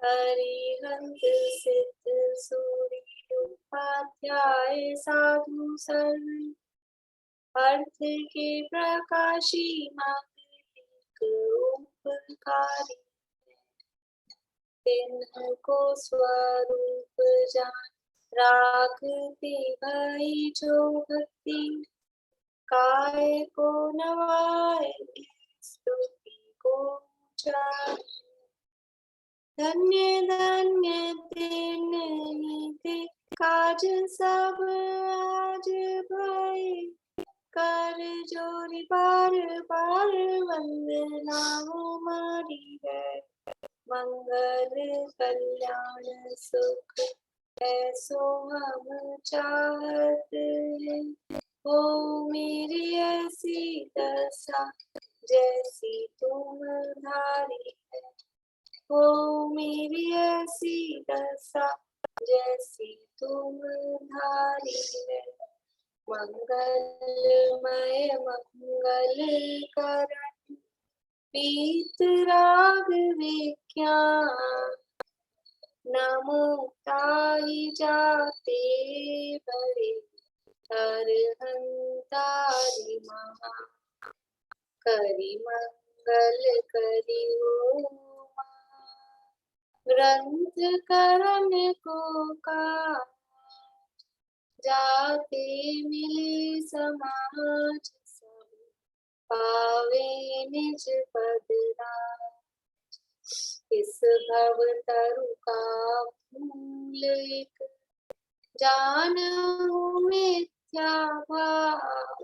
अरिहंत सिद्ध सूर्य उपाध्याय साधु सर्व अर्थ के प्रकाशी मार्ग उपकारी तिनको स्वरूप जान राखते भई जो भक्ति काय को नवाए स्तुति को चाहे धन्य धन्य ते काज सब आज भय कर जोरी बार बार वंदना हमारी है मंगल कल्याण सुख ऐसो हम चाहत हो मेरी ऐसी दशा जैसी तुम धारी है हो मेरी ऐसी दशा जैसी तुम धारी है मंगलमय मंगल करण पीत राग विज्ञान नमो ताहि जाते बड़े अरहंतारि महा करि मंगल करि ओमा ग्रंथ करण को का जाते मिले समाज सब पावे निज पद राज इस भव तरु का भूल एक जानहु मिथ्या भाव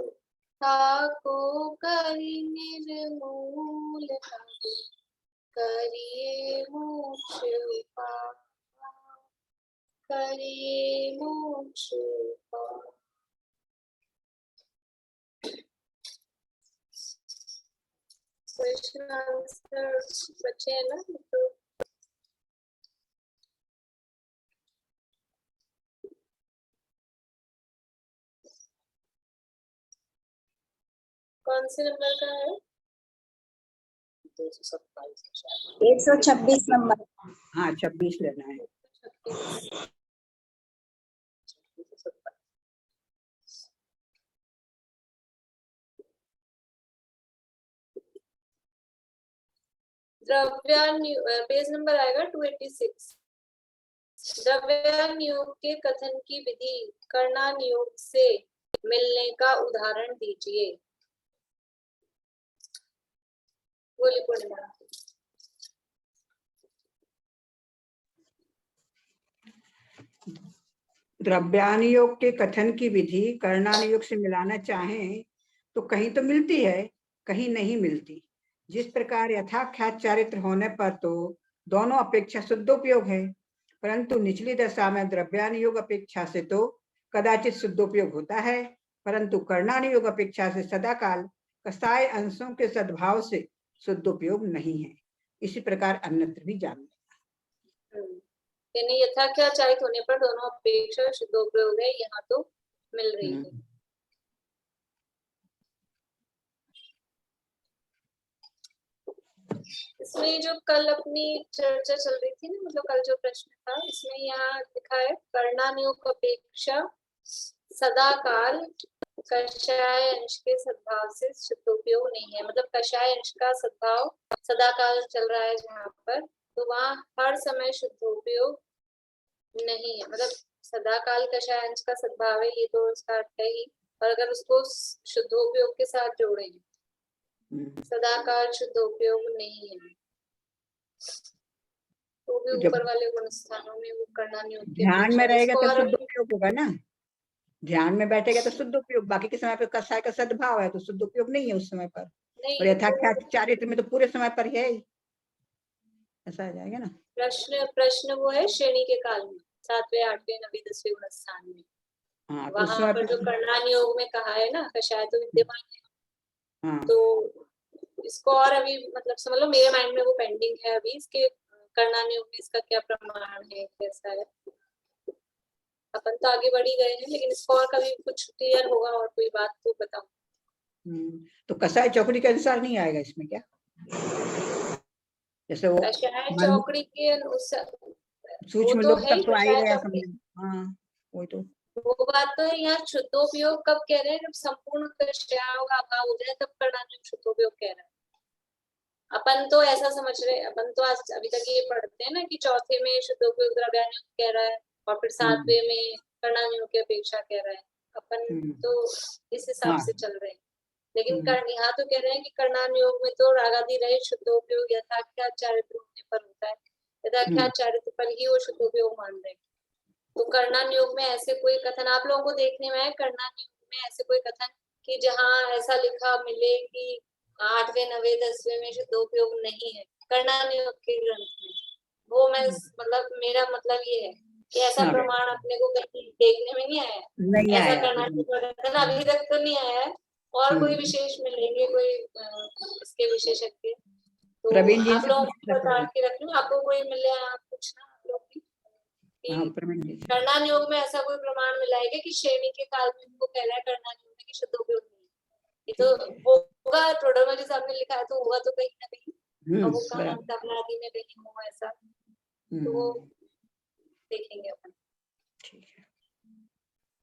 ताको करि निर्मूल करिए मोक्ष उपाय करिए मोक्ष उपाय। क्वेश्चन आंसर बच्चे हैं ना तो कौन से नंबर का है? 126 नंबर। हाँ 26 लेना है। द्रव्यानुयोग पेज नंबर आएगा 286। द्रव्यानुयोग के कथन की विधि कर्णानुयोग से मिलने का उदाहरण दीजिए। बोली पूर्णिमा। द्रव्यानुयोग के कथन की विधि कर्णानुयोग से मिलाना चाहें तो कहीं तो मिलती है, कहीं नहीं मिलती। जिस प्रकार यथाख्यात चारित्र होने पर तो दोनों अपेक्षा शुद्धोपयोग है, परंतु निचली दशा में द्रव्यानुयोग अपेक्षा से तो कदाचित शुद्धोपयोग होता है, परंतु कर्णानुयोग अपेक्षा से सदाकाल कसाय अंशों के सद्भाव से शुद्धोपयोग नहीं है। इसी प्रकार अन्यत्र भी जान लेना। यानी यथाख्यात चारित होने पर दोनों अपेक्षा शुद्धोपयोग है, यहाँ तो मिल रही है। इसमें जो कल अपनी चर्चा चल रही थी ना, मतलब कल जो प्रश्न था इसमें यहाँ लिखा है कर्णानुयोग अपेक्षा सदाकाल कषाय अंश के सद्भाव से शुद्धोपयोग नहीं है। मतलब कषाय अंश का सद्भाव सदाकाल चल रहा है जहाँ पर, तो वहाँ हर समय शुद्धोपयोग नहीं है। मतलब सदाकाल कषाय अंश का सद्भाव है, ये तो उसका अर्थ है ही, और अगर उसको शुद्धोपयोग के साथ जोड़ेंगे सदाकाल शुद्धोपयोग नहीं है तो भी ऊपर वाले गुण स्थानों में वो कर्णानुयोग के ध्यान में रहेगा तो शुद्धोपयोग होगा ना। ध्यान में बैठेगा तो शुद्धोपयोग, बाकी के समय पर कषाय का सद्भाव है तो शुद्धोपयोग नहीं है उस समय पर। और यथाख्यात चारित्र में तो पूरे समय पर है ही, ऐसा आ जाएगा ना। प्रश्न वो है श्रेणी के काल में 7वें 8वें 9वीं 10वें गुण स्थान में। हाँ, वहां पर जो कर्णानुयोग में कहा है ना कषाय तो विद्यमान है। हाँ। तो इसको और अभी मतलब समझ लो मेरे माइंड में वो पेंडिंग है अभी, इसके कर्णानुयोग में इसका क्या प्रमाण है, कैसा है। अपन तो आगे बढ़ ही गए हैं, लेकिन इसको और कभी कुछ क्लियर होगा और कोई बात तो बताओ। तो कसाई चौकड़ी के अनुसार नहीं आएगा इसमें क्या? जैसे वो कषाय मन चौकड़ी के अनुसार वो सूक्ष्म तो लोग है तक ही, तो आ ही कषाय रहे हैं चौकड़ी। समझ। हाँ वही तो। वो बात तो है, यहाँ शुद्धोपयोग कब कह रहे हैं, जब संपूर्ण कषायों का अभाव हो जाए तब कर्णानुयोग शुद्धोपयोग कह रहे हैं। अपन तो ऐसा समझ रहे हैं, अपन तो आज अभी तक ये पढ़ते हैं ना कि चौथे में शुद्धोपयोग द्रव्यानुयोग कह रहा है और फिर सातवें में कर्णानुयोग की अपेक्षा कह रहा है। अपन तो इस हिसाब हाँ। से चल रहे हैं। लेकिन यहाँ तो कह रहे हैं कि कर्णानुयोग में तो रागादि रहित शुद्धोपयोग यथाख्यात चारित्र होने पर होता है, यथाख्यात चारित्र पर ही वो शुद्धोपयोग मान रहे हैं। तो कर्णानुयोग में ऐसे कोई कथन आप लोगों को देखने में है, कर्णानुयोग में ऐसे कोई कथन कि जहाँ ऐसा लिखा मिले कि 8वें 9वें 10वें में शुद्धोपयोग नहीं है कर्णानुयोग के ग्रंथ में? वो मैं मतलब मेरा मतलब ये है कि ऐसा हाँ। प्रमाण अपने को कहीं देखने में नहीं आया, नहीं ऐसा आया। कर्णानुयोग का कथन अभी तक तो नहीं आया है। और कोई विशेष मिलेंगे कोई इसके विशेषज्ञ तो प्रवीण जी आप से लोगों पूछ को बता के रख लूं, आपको कोई मिले आप पूछना आप लोग भी हाँ, कि प्रवीण जी से। कर्णानुयोग में ऐसा कोई प्रमाण मिलाएगा कि श्रेणी के काल में उनको कह रहा है कर्णानुयोग में कि शुद्धोपयोग नहीं है। ये तो होगा, टोडरमल जी साहब ने लिखा है तो होगा तो कहीं ना कहीं, और वो कहाँ तबला आदि में कहीं हुआ ऐसा, तो वो देखेंगे अपन। ठीक है।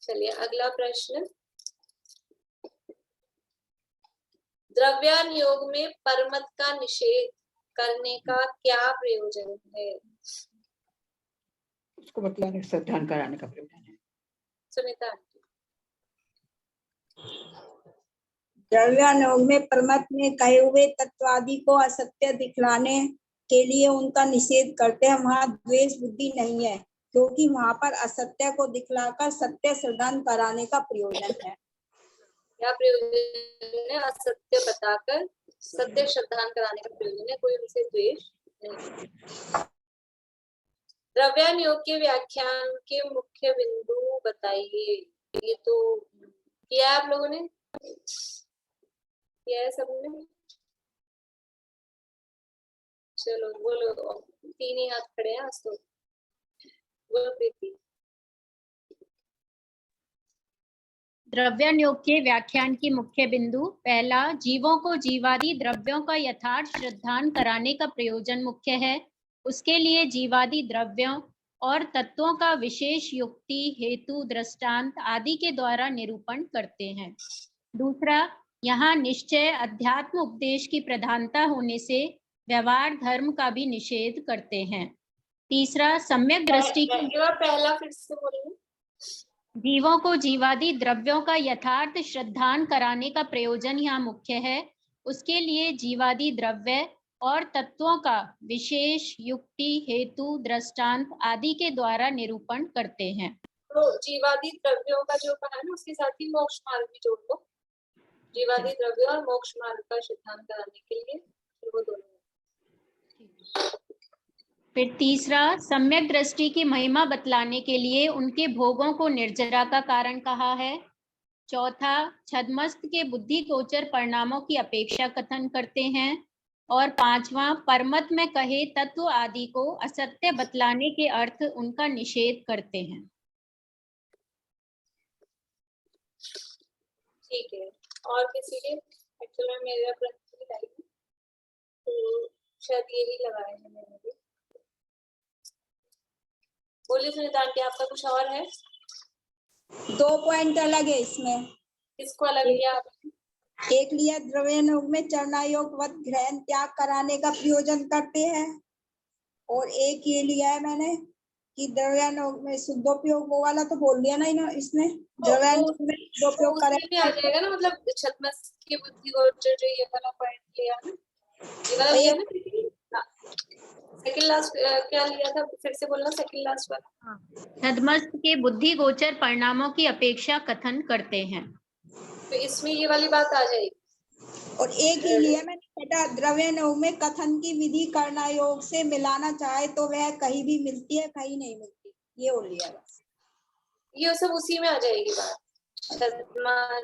चलिए अगला प्रश्न, द्रव्यानुयोग में परमत का निषेध करने का क्या प्रयोजन है? उसको बतलाने ध्यान कराने का प्रयोजन है। सुनीता द्रव्यानुयोग में परमत में कहे हुए तत्व आदि को असत्य दिखलाने के लिए उनका निषेध करते हैं। वहाँ द्वेष बुद्धि नहीं है, क्योंकि वहाँ पर असत्य को दिखलाकर सत्य सिद्धांत कराने का प्रयोजन है। क्या प्रयोजन है? असत्य बताकर सत्य सिद्धांत कराने का प्रयोजन है, कोई उनसे द्वेष नहीं। द्रव्यानुयोग के व्याख्यान के मुख्य बिंदु बताइए। ये तो किया आप लोगों ने, किया है सबने? चलो बोलो, 3 ही हाथ खड़े हैं आज तो, बोलो प्रीति। द्रव्यानुयोग के व्याख्यान की मुख्य बिंदु, पहला, जीवों को जीवादि द्रव्यों का यथार्थ श्रद्धान कराने का प्रयोजन मुख्य है। उसके लिए जीवादि द्रव्यों और तत्वों का विशेष युक्ति, हेतु, दृष्टांत आदि के द्वारा निरूपण करते हैं। दूसरा, यहाँ निश्चय अध्यात्म उपदेश की प्रधानता होने से व्यवहार धर्म का भी निषेध करते हैं। तीसरा, सम्यक दृष्टि की पहला फिर से बोलिए। जीवों को जीवादि द्रव्यों का यथार्थ श्रद्धान कराने का प्रयोजन यहाँ मुख्य है। उसके लिए जीवादि द्रव्य और तत्वों का विशेष युक्ति, हेतु, दृष्टांत आदि के द्वारा निरूपण करते हैं। तो जीवादि द्रव्यों का जो कहा है ना, उसके साथ ही मोक्ष मार्ग भी जोड़ लो। जीवादि द्रव्य और मोक्ष मार्ग का सिद्धांत कराने के लिए वो दोनों। फिर तीसरा, सम्यक दृष्टि की महिमा बतलाने के लिए उनके भोगों को निर्जरा का कारण कहा है। चौथा, छद्मस्त के बुद्धि गोचर परिणामों की अपेक्षा कथन करते हैं। और पांचवा, परमत में कहे तत्व आदि को असत्य बतलाने के अर्थ उनका निषेध करते हैं। ठीक है, और किसी के एक्चुअली में मेरा प्रश्न लाई तो शायद यही लगाए हैं मैंने भी। बोलिए सुनीता आंटी, आपका कुछ और है? 2 पॉइंट अलग है इसमें। किसको अलग लिया आपने? एक लिया द्रव्यानुयोग में चरणायोग वत ग्रहण त्याग कराने का प्रयोजन करते हैं, और एक ये लिया है मैंने कि द्रव्यानुयोग में शुद्धोपयोग वो वाला तो बोल दिया ना इसने, द्रव्यानुयोग में शुद्धोपयोग करेंगे आ जाएगा ना, मतलब छद्मस्त की बुद्धि गोचर जो ये वाला पॉइंट लिया ना, ये वाला लिया ना। सेकंड लास्ट क्या लिया था, फिर से बोलना सेकंड लास्ट वाला। छद्मस्त के बुद्धि गोचर परिणामों की अपेक्षा कथन करते हैं, तो इसमें ये वाली बात आ जाएगी। और एक ही लिया मैंने बेटा, द्रव्यानुयोग में कथन की विधि कर्णायोग से मिलाना चाहे तो वह कहीं भी मिलती है, कहीं नहीं मिलती, ये हो लिया बस। ये सब उसी में आ जाएगी बात,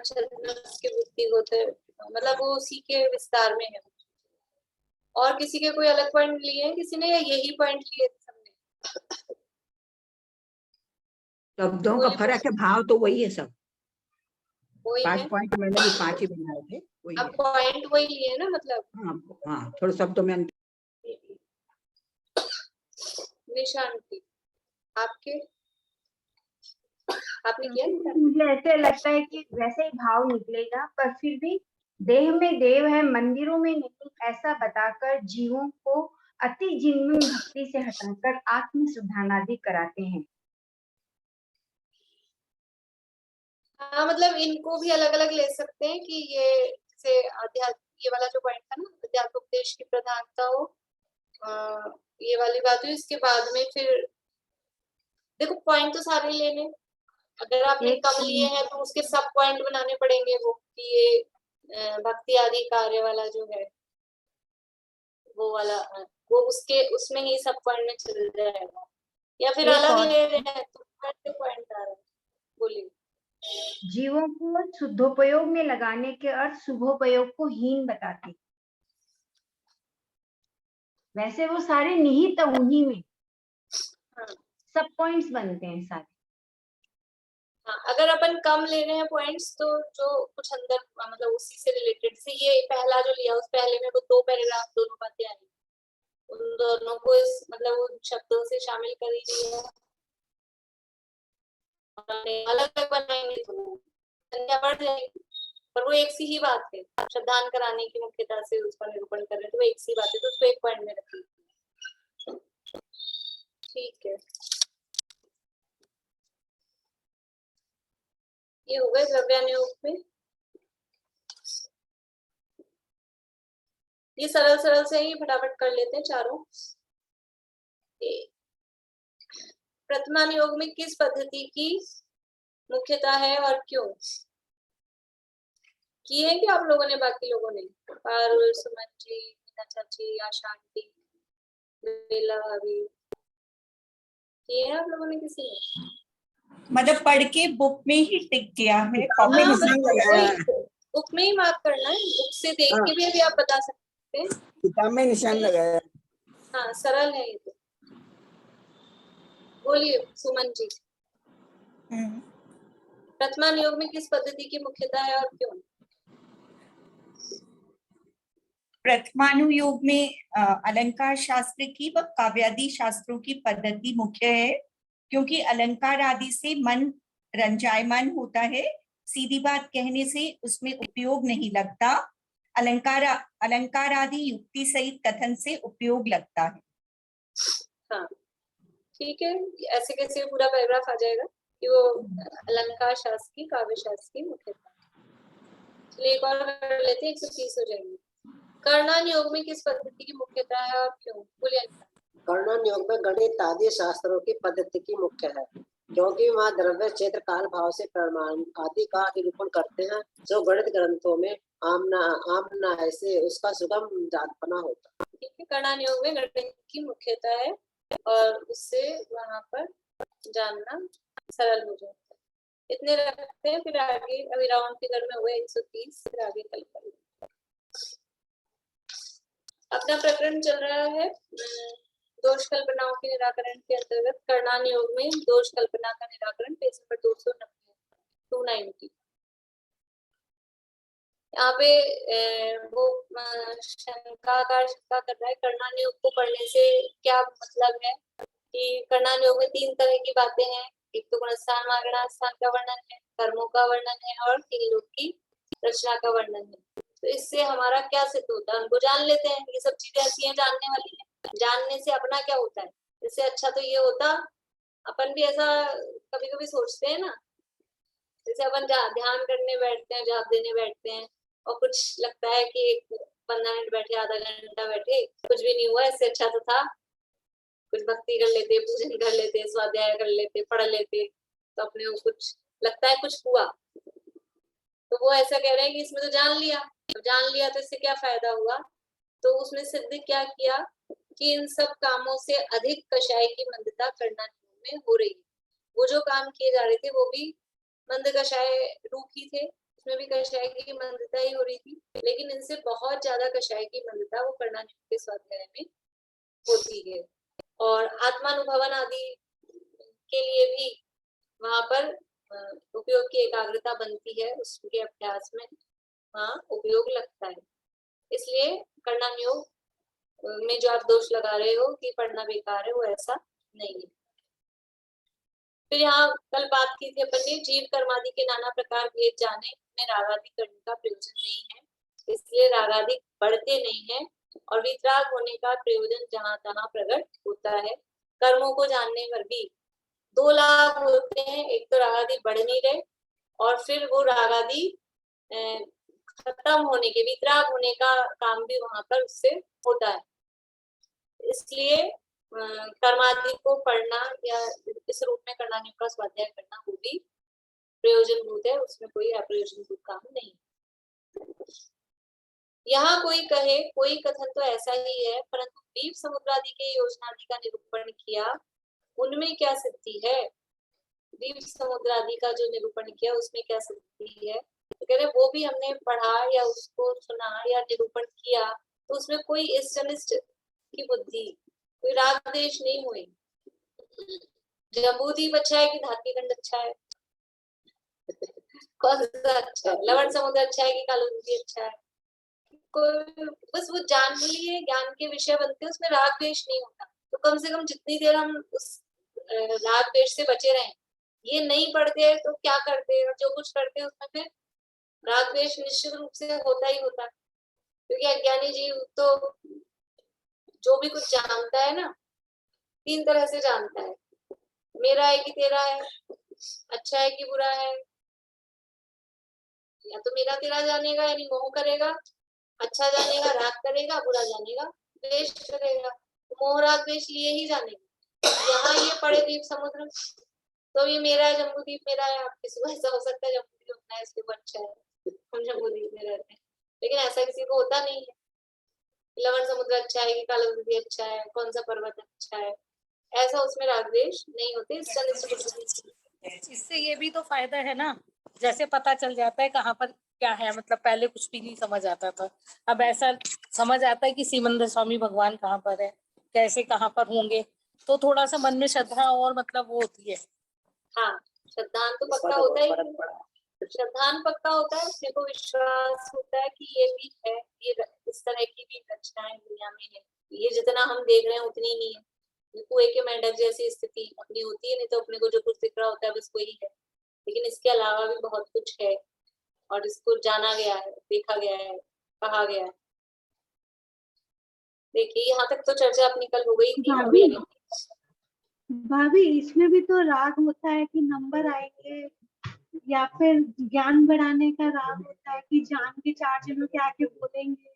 छद्मस्त के बुद्धि गोचर, मतलब वो उसी के विस्तार में है। और किसी के कोई अलग पॉइंट लिए हैं किसी ने, या यही पॉइंट लिए थे सबने? शब्दों का फर्क है, भाव तो वही है सब। वही 5 है, पॉइंट मैंने भी 5 ही बनाए थे, वही अब है। पॉइंट वही लिए ना, मतलब हाँ हाँ, थोड़े शब्दों में निशान की आपके आपने किया निशान? मुझे ऐसे लगता है कि वैसे ही भाव निकलेगा, पर फिर भी देह में देव है मंदिरों में नहीं, ऐसा बताकर जीवों को अति जिनमें भक्ति से हटाकर आत्म शुद्धानादि कराते हैं। हाँ, मतलब इनको भी अलग अलग ले सकते हैं कि ये जैसे अध्यात्म, ये वाला जो पॉइंट था ना, अध्यात्म उपदेश की प्रधानता हो, ये वाली बात हुई। इसके बाद में फिर देखो पॉइंट तो सारे लेने, अगर आपने एक कम लिए हैं तो उसके सब पॉइंट बनाने पड़ेंगे, वो कि ये भक्ति आदि कार्य वाला जो है वो वाला, वो उसके उसमें ही सब पॉइंट में चल जाएगा, या फिर एक अलग और ले रहे हैं तो पॉइंट आ रहा है। बोलिए। जीवों को शुद्धोपयोग में लगाने के अर्थ शुभोपयोग को हीन बताते हैं। वैसे वो सारे निहित उन्हीं में, हाँ सब पॉइंट्स बनते हैं सारे। हाँ, अगर अपन कम ले रहे हैं पॉइंट्स तो जो कुछ अंदर मतलब उसी से रिलेटेड से, ये पहला जो लिया उस पहले में वो 2 पैराग्राफ दोनों बातें आई, उन दोनों को इस मतलब उन शब्दों से शामिल कर ही दिया, अलग अलग बनाएंगे तो संख्या बढ़ जाएगी, पर वो एक सी ही बात है, श्रद्धान कराने की मुख्यता से उसका निरूपण कर रहे हैं, तो वो एक सी बात है, तो उसको एक पॉइंट में रखिए। ठीक है, ये हो गए द्रव्यानुयोग में। ये सरल सरल से ही फटाफट कर लेते हैं चारों। प्रथमानुयोग में किस पद्धति की मुख्यता है और क्यों? किए हैं क्या आप लोगों ने? बाकी लोगों ने, पारुल, सुमन जी, मीना चाची, आशांति, बेला भाभी, किए हैं आप लोगों ने? किसी ने मतलब पढ़ के बुक में ही टिक किया है, कॉपी हाँ, नहीं बस लगाया। वही बुक में ही मार्क करना है, बुक से देख के भी अभी आप बता सकते हैं। किताब में निशान लगाया। हाँ, सरल है ये तो। बोलिए सुमन जी। प्रथमानुयोग में किस पद्धति की मुख्यता है और क्यों? प्रथमानुयोग में अलंकार शास्त्र की व काव्यादि शास्त्रों की पद्धति मुख्य है, क्योंकि अलंकार आदि से मन रंजायमान होता है, सीधी बात कहने से उसमें उपयोग नहीं लगता। अलंकार आदि युक्ति सहित कथन से उपयोग लगता है। हाँ ठीक है, ऐसे कैसे पूरा पैराग्राफ आ जाएगा कि वो अलंकार शास्त्र की, काव्य शास्त्र की मुख्यता। चलिए एक और कर लेते हैं, 130 हो जाएंगे। कर्णानुयोग में किस पद्धति की मुख्यता है और क्यों? बोलिए। कर्णानुयोग में गणित आदि शास्त्रों की पद्धति की मुख्य है, क्योंकि वहाँ द्रव्य क्षेत्र काल भाव से प्रमाण आदि का निरूपण करते हैं, जो गणित ग्रंथों में आमना ऐसे उसका सुगम जातपना होता है। ठीक है, कर्णानुयोग में गणित की मुख्यता है और उससे वहां पर जानना सरल हो जाता है। इतने रखते हैं, फिर आगे अभी राउंड फिगर में हुए 130, फिर आगे कल करेंगे। अपना प्रकरण चल रहा है दोष कल्पनाओं के निराकरण के अंतर्गत कर्णानुयोग में दोष कल्पना का निराकरण, पेज नंबर 290। यहाँ पे वो शंका कर रहा है कर्णानुयोग को पढ़ने से क्या मतलब है, कि कर्णानुयोग में 3 तरह की बातें हैं। एक तो गुणस्थान मागणास्थान का वर्णन है, कर्मों का वर्णन है और 3 लोक की रचना का वर्णन है। तो इससे हमारा क्या सिद्ध होता है, उनको जान लेते हैं। ये सब चीजें ऐसी हैं जानने वाली है, जानने से अपना क्या होता है। इससे अच्छा तो ये होता, अपन भी ऐसा कभी कभी सोचते हैं ना, जैसे अपन ध्यान करने बैठते हैं, जाप देने बैठते हैं और कुछ लगता है कि 15 मिनट बैठे, आधा घंटा बैठे, कुछ भी नहीं हुआ, इससे अच्छा तो था कुछ भक्ति कर लेते, पूजन कर लेते, स्वाध्याय कर लेते, पढ़ लेते, तो अपने को कुछ लगता है कुछ हुआ। तो वो ऐसा कह रहे हैं कि इसमें तो जान लिया, तो इससे क्या फायदा हुआ? तो उसमें सिद्ध क्या किया कि इन सब कामों से अधिक कषाय की मंदता कर्णानुयोग में हो रही है। वो जो काम किए जा रहे थे वो भी मंद कषाय रूप ही थे, उसमें भी कषाय की मंदता ही हो रही थी, लेकिन इनसे बहुत ज्यादा कषाय की मंदता वो कर्णानुयोग के स्वाध्याय में होती है। और आत्मानुभवन आदि के लिए भी वहां पर उपयोग की एकाग्रता बनती है, उसके अभ्यास में वहाँ उपयोग लगता है। इसलिए कर्णानुयोग में जो आप दोष लगा रहे हो कि पढ़ना बेकार है, वो ऐसा नहीं है। फिर यहाँ कल बात की थी अपन ने, जीव कर्मादि के नाना प्रकार भेद जाने में रागादि करने का प्रयोजन नहीं है, इसलिए रागादि बढ़ते नहीं है, और वितराग होने का प्रयोजन जहाँ तहाँ प्रकट होता है। कर्मों को जानने पर भी दो लाभ होते हैं, एक तो रागादि बढ़ नहीं रहे, और फिर वो रागादि खत्म होने के, वितराग होने का काम भी वहां पर उससे होता है। इसलिए कर्मादि को पढ़ना या इस रूप में कर्णानि का स्वाध्याय करना वो भी प्रयोजनभूत है, उसमें कोई अप्रयोजनभूत काम नहीं। यहाँ कोई कहे कोई कथन तो ऐसा ही है, परंतु द्वीप समुद्रादि के योजनादि का निरूपण किया, उनमें क्या सिद्धि है? द्वीप समुद्रादि का जो निरूपण किया उसमें क्या सिद्धि है? तो कह रहे वो भी हमने पढ़ा या उसको सुना या निरूपण किया, तो उसमें कोई इष्टनिष्ट की बुद्धि, कोई राग द्वेष नहीं हुई। जम्बूद्वीप अच्छा है कि धात्रीखंड अच्छा है? कौन सा अच्छा है? लवण समुद्र अच्छा है कि कालोद्वीप अच्छा है? कोई बस वो जान लिए ज्ञान के विषय बनते हैं, उसमें राग द्वेष नहीं होता। तो कम से कम जितनी देर हम उस राग द्वेष से बचे रहें, ये नहीं पढ़ते हैं तो क्या करते हैं, और जो कुछ करते हैं उसमें फिर राग द्वेष निश्चित रूप से होता ही होता है। क्योंकि अज्ञानी जीव तो जो भी कुछ जानता है ना, तीन तरह से जानता है, मेरा है कि तेरा है, अच्छा है कि बुरा है। या तो मेरा तेरा जानेगा यानी मोह करेगा, अच्छा जानेगा राग करेगा, बुरा जानेगा द्वेष करेगा, मोह राग द्वेष लिए ही जानेगा। यहाँ ये पड़े द्वीप समुद्र, तो ये मेरा है, जम्बूद्वीप मेरा है। आप किसी को ऐसा हो सकता है जम्बूद्वीप अपना है, इसके ऊपर अच्छा है, हम जम्बूद्वीप में रहते हैं, लेकिन ऐसा किसी को होता नहीं है। लवण समुद्र अच्छा है कि कालोद्वीप अच्छा है, कौन सा पर्वत अच्छा है, ऐसा उसमें राग द्वेष नहीं होते। इससे ये भी तो फायदा है ना, जैसे पता चल जाता है कहाँ पर क्या है, मतलब पहले कुछ भी नहीं समझ आता था, अब ऐसा समझ आता है कि सिमंदर स्वामी भगवान कहाँ पर है, कैसे कहाँ पर होंगे, तो थोड़ा सा मन में श्रद्धा और मतलब वो होती है। हाँ, श्रद्धान तो पक्का होता ही, श्रद्धान पक्का होता है, अपने को विश्वास होता है कि ये भी है, ये इस तरह की भी रचनाएं दुनिया में है, ये जितना हम देख रहे हैं उतनी नहीं है। कुएं के मेंढक जैसी स्थिति अपनी होती है, नहीं तो अपने को जो कुछ दिख रहा होता है बस वही है, लेकिन इसके अलावा भी बहुत कुछ है, और इसको जाना गया है, देखा गया है, कहा गया है। देखिए यहाँ तक तो चर्चा अपनी कल हो गई थी। भाभी इसमें भी तो राग होता है कि नंबर आएंगे, या फिर ज्ञान बढ़ाने का राग होता है कि जान के चार जनों के आगे बोलेंगे,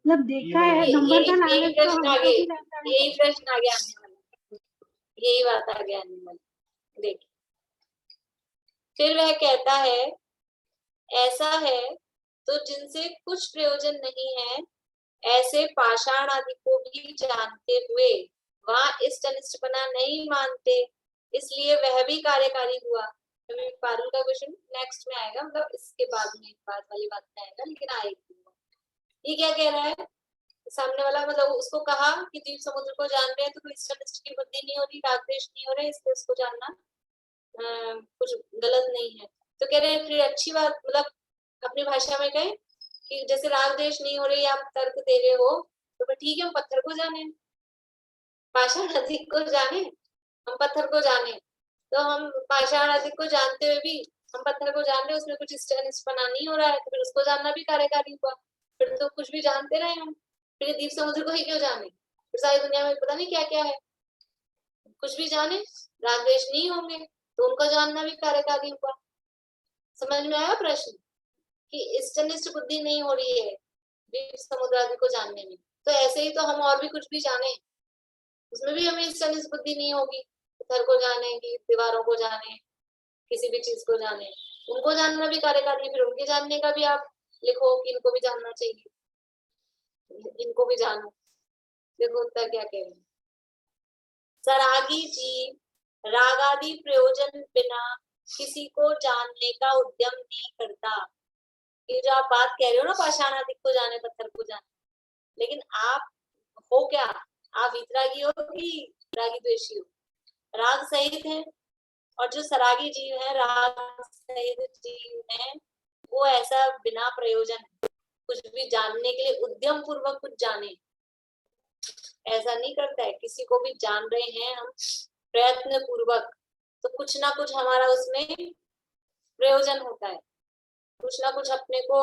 मतलब देखा है नंबर का लालच तो हमको भी रहता है। यही प्रश्न आ गया आने वाला, यही बात आ गया आने वाली। देखिए फिर वह कहता है ऐसा है तो जिनसे कुछ प्रयोजन नहीं है, ऐसे पाषाण आदि को भी जानते हुए वह इष्ट अनिष्टपना नहीं मानते, इसलिए वह भी कार्यकारी हुआ। अभी पारुल का क्वेश्चन नेक्स्ट में आएगा, मतलब इसके बाद में बाद वाली बात में आएगा, लेकिन आएगी। ये क्या कह रहा है सामने वाला, मतलब उसको कहा कि द्वीप समुद्र को जान रहे हैं तो कोई इष्ट अनिष्ट की बुद्धि नहीं हो रही, राग द्वेष नहीं हो रहे, इसलिए उसको जानना कुछ गलत नहीं है। तो कह रहे हैं फिर अच्छी बात, मतलब अपनी भाषा में कहें कि जैसे राग द्वेष नहीं हो रही, आप तर्क दे रहे हो, तो फिर ठीक है हम पत्थर को जाने, पाषाण आदि को जाने, हम पत्थर को जाने। तो हम पाषाण आदि को जानते हुए भी हम पत्थर को जान रहे, उसमें कुछ इष्टनिष्टपना नहीं हो रहा है, तो फिर उसको जानना भी कार्यकारी हुआ। फिर तो कुछ भी जानते रहे हम, फिर द्वीप समुद्र को ही क्यों जाने, फिर सारी दुनिया में पता नहीं क्या क्या है, कुछ भी जाने, राग द्वेष नहीं होंगे तो उनको जानना भी कार्यकारी हुआ। समझ में आया प्रश्न कि इष्टनिष्ट बुद्धि नहीं हो रही है द्वीप समुद्र आदि को जानने में, तो ऐसे ही तो हम और भी कुछ भी जाने, उसमें भी हमें इष्टनिष्ट बुद्धि नहीं होगी। पत्थर को जाने की, दीवारों को जाने, किसी भी चीज को जाने, उनको जानना भी कार्यकारी, फिर उनके जानने का भी आप लिखो कि इनको भी जानना चाहिए, इनको भी जानो। देखो उत्तर क्या कह रहे हैं, सरागी जीव रागादि प्रयोजन बिना किसी को जानने का उद्यम नहीं करता। ये जो आप बात कह रहे हो ना, पाषाण आदि को जाने, पत्थर को जाने, लेकिन आप हो क्या, आप वितरागी हो कि रागी द्वेषी हो? राग सहित है, और जो सरागी जीव है, राग सहित जीव है, वो ऐसा बिना प्रयोजन कुछ भी जानने के लिए उद्यम पूर्वक कुछ जाने ऐसा नहीं करता है। किसी को भी जान रहे हैं हम, प्रयत्न पूर्वक, तो कुछ ना कुछ हमारा उसमें प्रयोजन होता है, कुछ ना कुछ अपने को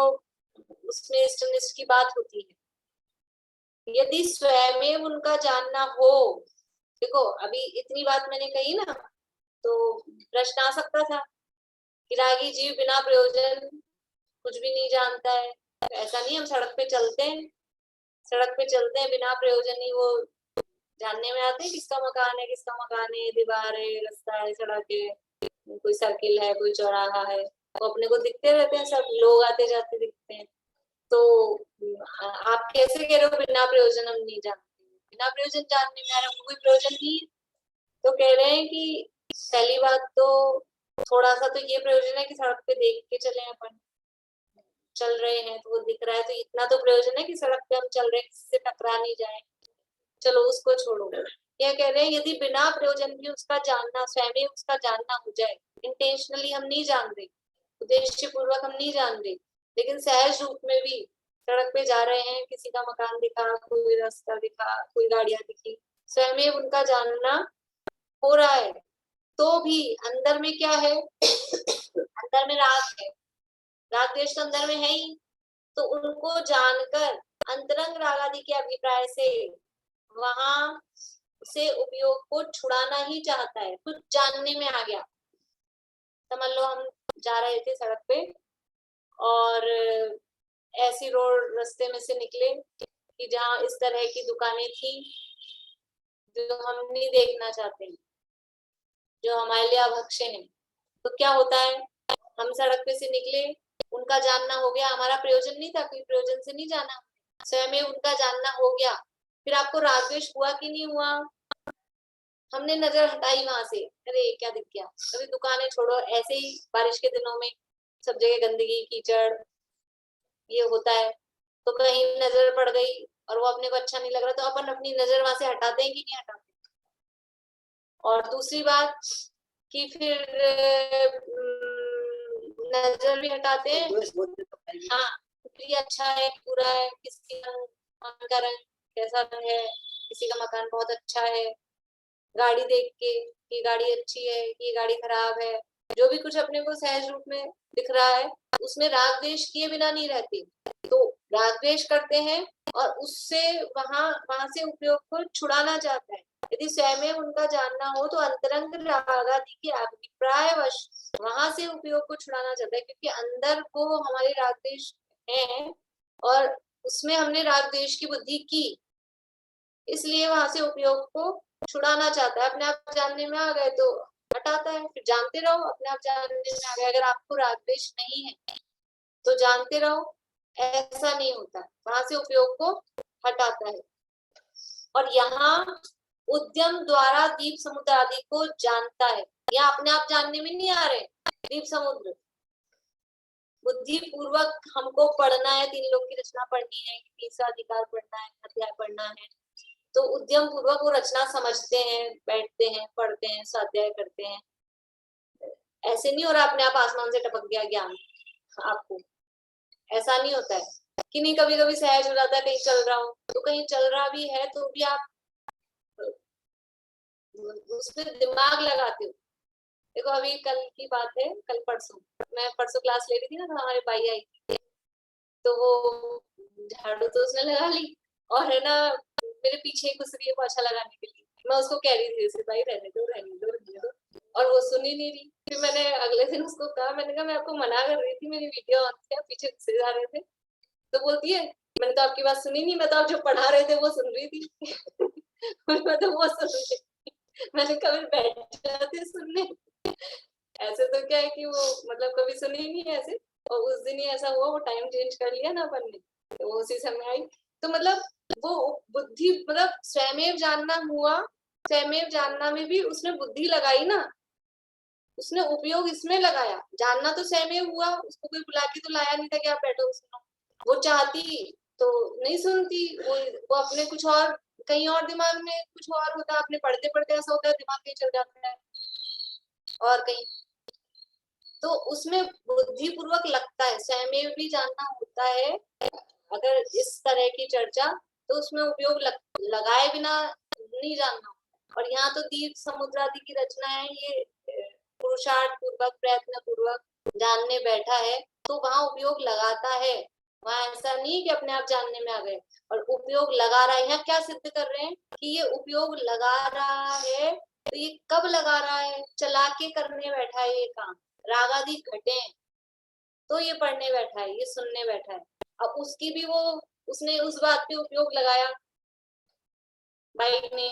उसमें इष्टनिष्ठ की बात होती है। यदि स्वयं उनका जानना हो, देखो अभी इतनी बात मैंने कही ना, तो प्रश्न आ सकता था कि रागी जीव बिना प्रयोजन कुछ भी नहीं जानता है। तो ऐसा नहीं, हम सड़क पे चलते हैं, सड़क पे चलते हैं बिना प्रयोजन ही वो जानने में आते हैं किसका मकान है, किसका मकान है, दीवार है, रास्ता है, सड़क है, कोई सर्किल है, कोई चौराहा है, तो अपने को दिखते रहते हैं, सब लोग आते जाते दिखते हैं। तो आप कैसे कह रहे हो बिना प्रयोजन हम नहीं जानते? बिना प्रयोजन जानने में हमको कोई प्रयोजन नहीं है। तो कह रहे हैं कि पहली बात तो थोड़ा सा तो ये प्रयोजन है कि सड़क पे देख के चले, अपन चल रहे हैं तो वो दिख रहा है, तो इतना तो प्रयोजन है कि सड़क पे हम चल रहे हैं किसी से टकरा नहीं जाए। चलो उसको छोड़ो, क्या कह रहे हैं, यदि बिना प्रयोजन भी उसका जानना, स्वयं उसका जानना हो जाए, इंटेंशनली हम नहीं जान रहे, उद्देश्य पूर्वक हम नहीं जान रहे, लेकिन सहज रूप में भी सड़क पे जा रहे हैं, किसी का मकान दिखा, कोई रास्ता दिखा, कोई गाड़ियां दिखी, स्वयं उनका जानना हो रहा है, तो भी अंदर में क्या है, अंदर में राग है, राग द्वेष तो अंदर में है ही, तो उनको जानकर अंतरंग राग आदि के अभिप्राय से वहां से उपयोग को छुड़ाना ही चाहता है, कुछ जानने में आ गया। समझ लो हम जा रहे थे सड़क पे और ऐसी रोड रास्ते में से निकले कि जहाँ इस तरह की दुकानें थी जो हम नहीं देखना चाहते, जो हमारे लिए अभक्ष्य है। तो क्या होता है, हम सड़क पे से निकले, उनका जानना हो गया, हमारा प्रयोजन नहीं था, कोई प्रयोजन से नहीं जाना, स्वयं उनका जानना हो गया। फिर आपको राग द्वेष हुआ कि नहीं हुआ? हमने नजर हटाई वहां से, अरे क्या दिख गया, अभी दुकानें छोड़ो, ऐसे ही बारिश के दिनों में सब जगह गंदगी कीचड़ ये होता है, तो कहीं नजर पड़ गई और वो अपने को अच्छा नहीं लग रहा, तो अपन अपनी नजर वहां से हटाते हैं कि नहीं हटाते? और दूसरी बात कि फिर नजर भी हटाते हैं, हाँ ये अच्छा है बुरा है, किसी का मकान का रंग कैसा रंग है, किसी का मकान बहुत अच्छा है, गाड़ी देख के ये गाड़ी अच्छी है, ये गाड़ी खराब है, जो भी कुछ अपने को सहज रूप में दिख रहा है, उसमें राग द्वेष किए बिना नहीं रहती, तो राग द्वेष करते हैं और उससे वहां से उपयोग को छुड़ाना चाहता है। यदि स्वयं उनका जानना हो तो अंतरंग राग आदि के अभिप्रायवश वहां से उपयोग को छुड़ाना चाहता है, क्योंकि अंदर को हमारे राग द्वेष है और उसमें हमने राग द्वेष की बुद्धि की, इसलिए वहां से उपयोग को छुड़ाना चाहता है। अपने आप जानने में आ गए तो हटाता है, फिर जानते रहो, अपने आप जानने में आ गए। अगर आपको राग द्वेष नहीं है तो जानते रहो, ऐसा नहीं होता, वहां से उपयोग को हटाता है। और यहाँ उद्यम द्वारा दीप समुद्र आदि को जानता है, या अपने आप जानने में नहीं आ रहे, दीप समुद्र बुद्धि पूर्वक हमको पढ़ना है, 3 लोग की रचना पढ़नी है, तीसरा अधिकार पढ़ना है, अध्याय पढ़ना है, तो उद्यम पूर्वक वो रचना समझते हैं, बैठते हैं, पढ़ते हैं, स्वाध्याय करते हैं। ऐसे नहीं हो रहा अपने आप आसमान से टपक गया ज्ञान आपको, ऐसा नहीं होता है कि नहीं, कभी कभी सहज हो जाता है, कहीं चल रहा हूँ, तो कहीं चल रहा भी है तो भी आप उसमें दिमाग लगाते हो। देखो अभी कल की बात है, कल परसों मैं परसों क्लास ले रही थी ना, तो हमारी बाई आई थी, तो वो झाड़ू तो उसने लगा ली और है ना मेरे पीछे ही घुस रही है पोछा लगाने के लिए, मैं उसको कह रही थी उसे, भाई रहने दो रहने दो रहने दो, और वो सुन ही नहीं रही। फिर मैंने अगले दिन उसको कहा, मैंने कहा मैं आपको मना कर रही थी, मेरी वीडियो ऑन थी, आप पीछे घुसे जा रहे थे, तो बोलती है मैंने तो आपकी बात सुनी नहीं, मैं तो आप जो पढ़ा रहे थे वो सुन रही थी। मैं तो वो सुन रही थी, मैंने कभी बैठ जाते सुनने, ऐसे तो क्या है कि वो मतलब कभी सुनी ही नहीं ऐसे, और उस दिन ही ऐसा हुआ, वो टाइम चेंज कर लिया ना अपन ने, तो वो उसी समय आई। तो मतलब वो बुद्धि, मतलब स्वयं जानना हुआ, स्वयं जानना में भी उसने बुद्धि लगाई ना, उसने उपयोग इसमें लगाया, जानना तो स्वयं हुआ, उसको कोई बुला के तो लाया नहीं था कि आप बैठो सुनो, वो चाहती तो नहीं सुनती, वो अपने कुछ और, कहीं और दिमाग में कुछ और होता है, अपने पढ़ते पढ़ते ऐसा होता है दिमाग कहीं चल जाता है और कहीं, तो उसमें बुद्धि पूर्वक लगता है, स्वयं भी जानना होता है। अगर इस तरह की चर्चा, तो उसमें उपयोग लगाए बिना नहीं जानना, और यहाँ तो दीप समुद्रादि की रचना है, ये पुरुषार्थ पूर्वक प्रयत्न पूर्वक जानने बैठा है तो वहां उपयोग लगाता है। वहां ऐसा नहीं कि अपने आप जानने में आ गए, और उपयोग लगा रहा है। यहाँ क्या सिद्ध कर रहे हैं कि ये उपयोग लगा रहा है, तो ये कब लगा रहा है? चला के करने बैठा है ये काम, रागादि घटे तो ये पढ़ने बैठा है, ये सुनने बैठा है। अब उसकी भी वो उसने उस बात पे उपयोग लगाया बाइक ने